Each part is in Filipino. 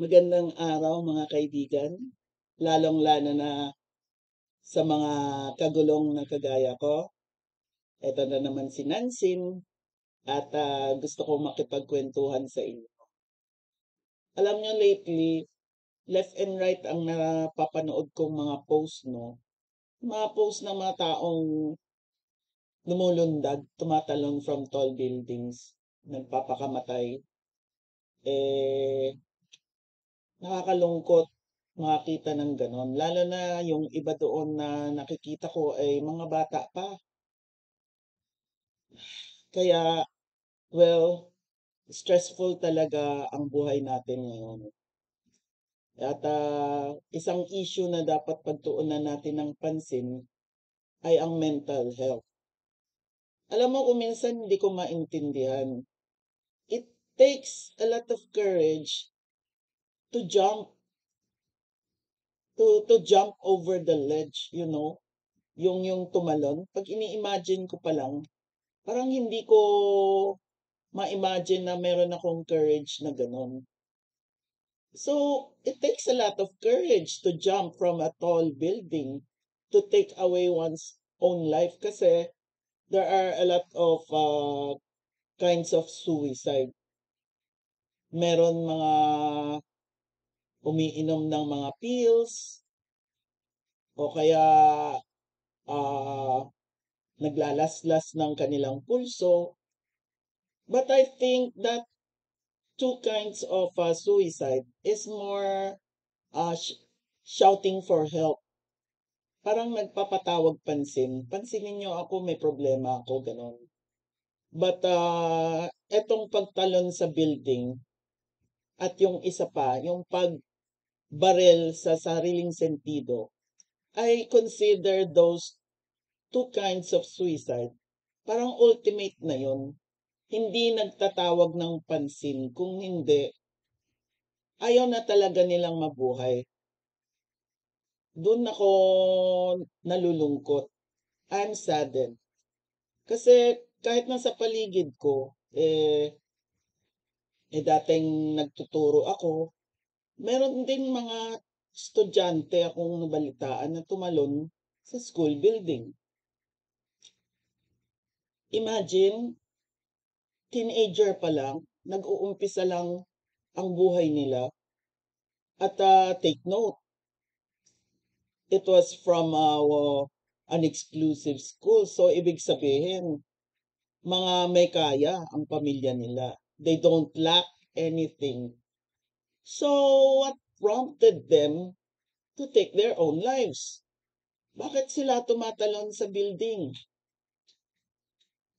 Magandang araw mga kaibigan, lalong-lalo na sa mga kagulong na kagaya ko. Eto na naman si Nansin at gusto kong makipagkwentuhan sa inyo. Alam niyo lately, left and right ang napapanood kong mga post, no? Mga post ng mga taong lumulundag, tumatalon from tall buildings, nagpapakamatay. Eh, Nakakalungkot makakita ng gano'n, lalo na yung iba doon na nakikita ko ay mga bata pa. Kaya, well, stressful talaga ang buhay natin ngayon. At isang issue na dapat pagtuunan natin ng pansin ay ang mental health. Alam mo kung minsan hindi ko maintindihan, it takes a lot of courage to jump over the ledge, yung tumalon. 'Pag ini-imagine ko pa lang, parang hindi ko ma-imagine na meron akong courage na gano'n. So, it takes a lot of courage to jump from a tall building to take away one's own life kasi there are a lot of kinds of suicide. Meron mga umiinom ng mga pills o kaya ah, naglalaslas ng kanilang pulso. But I think that two kinds of suicide is more shouting for help. Parang nagpapatawag pansin. Pansinin niyo ako, may problema ako, gano'n. But etong pagtalon sa building at yung isa pa, yung pagbarel sa sariling sentido, I consider those two kinds of suicide. Parang ultimate na yun. Hindi nagtatawag ng pansin. Kung hindi, ayaw na talaga nilang mabuhay. Doon ako nalulungkot. I'm saddened. Kasi kahit nasa paligid ko, dating nagtuturo ako, meron din mga estudyante akong nabalitaan na tumalon sa school building. Imagine, teenager pa lang, nag-uumpisa lang ang buhay nila. At take note, it was from an exclusive school. So, ibig sabihin, mga may kaya ang pamilya nila. They don't lack anything. So, what prompted them to take their own lives? Bakit sila tumatalon sa building?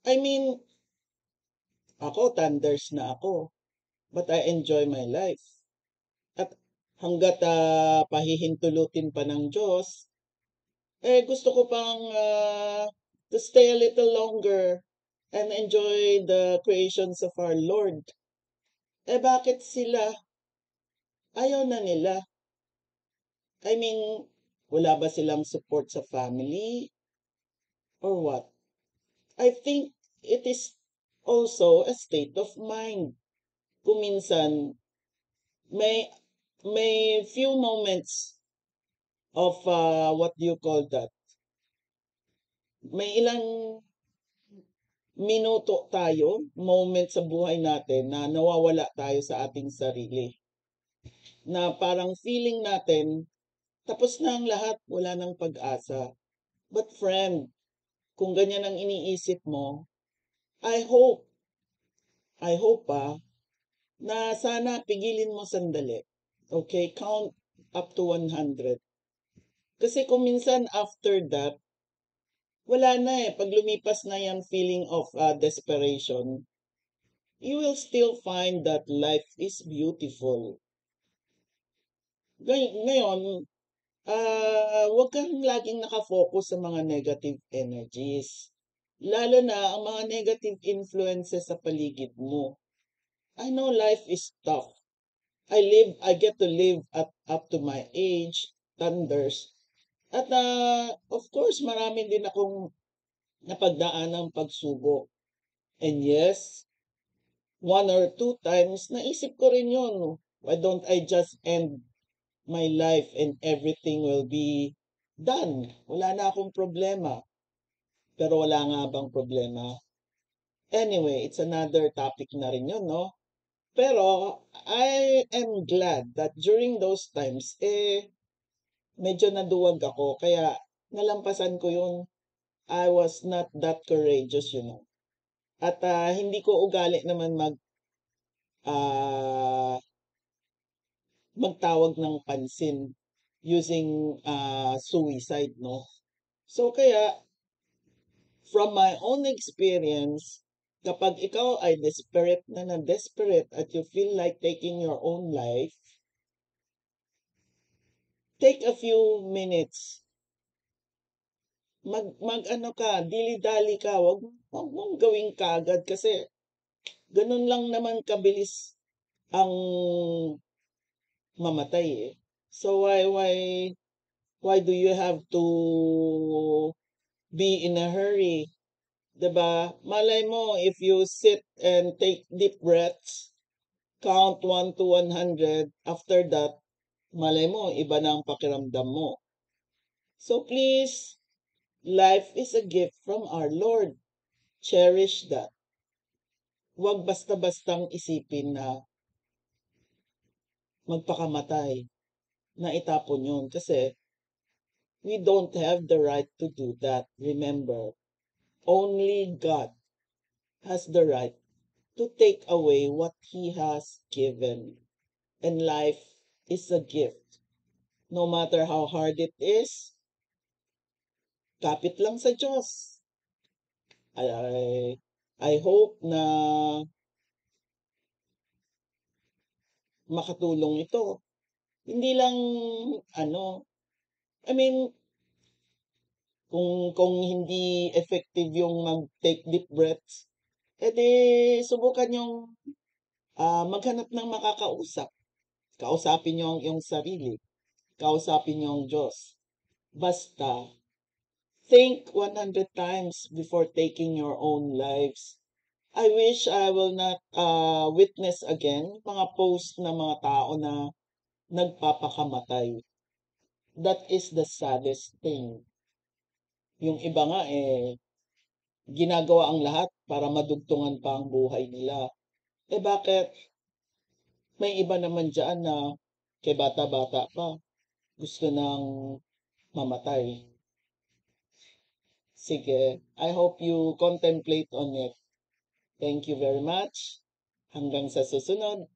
I mean, ako, thunders na ako. But I enjoy my life. At hanggat pahihintulutin pa ng Diyos, gusto ko pang to stay a little longer and enjoy the creations of our Lord. Bakit sila? Ayaw na nila. I mean, wala ba silang support sa family? Or what? I think it is also a state of mind. Kung minsan, may few moments of what do you call that? May ilang minuto tayo, moment sa buhay natin na nawawala tayo sa ating sarili. Na parang feeling natin, tapos na ang lahat, wala nang pag-asa. But friend, kung ganyan ang iniisip mo, I hope na sana pigilin mo sandali. Okay, count up to 100. Kasi kung minsan after that, wala na eh. Pag lumipas na yung feeling of desperation, you will still find that life is beautiful. Ngayon, huwag kang laging nakafocus sa mga negative energies. Lalo na ang mga negative influences sa paligid mo. I know life is tough. I get to live up to my age, thunders. At of course, marami din akong napagdaan ng pagsubok. And yes, one or two times, naisip ko rin yun. Why don't I just end my life and everything will be done? Wala na akong problema. Pero wala nga bang problema? Anyway, it's another topic na rin yun, no? Pero I am glad that during those times, medyo naduwag ako. Kaya nalampasan ko yun. I was not that courageous, At hindi ko ugali naman ah, magtawag ng pansin using suicide, no? So kaya, from my own experience, kapag ikaw ay desperate na desperate at you feel like taking your own life, take a few minutes. Mag ano ka, dili-dali ka, wag mong gawing kaagad kasi ganun lang naman kabilis ang mamatay eh. So why do you have to be in a hurry? 'Di ba? Malay mo if you sit and take deep breaths, count 1 to 100, after that, malay mo iba na ang pakiramdam mo. So please, life is a gift from our Lord. Cherish that. Huwag basta-bastang isipin na magpakamatay, na itapon yun. Kasi we don't have the right to do that. Remember, only God has the right to take away what He has given. And life is a gift. No matter how hard it is, kapit lang sa Diyos. I hope na makatulong ito. Hindi lang, I mean, kung hindi effective yung mag-take deep breaths, edi subukan yung maghanap ng makakausap. Kausapin niyo ang iyong sarili. Kausapin niyo ang Diyos. Basta, think 100 times before taking your own lives. I wish I will not witness again mga post na mga tao na nagpapakamatay. That is the saddest thing. Yung iba nga ginagawa ang lahat para madugtungan pa ang buhay nila. Bakit? May iba naman dyan na kay bata-bata pa, gusto nang mamatay. Sige, I hope you contemplate on it. Thank you very much. Hanggang sa susunod.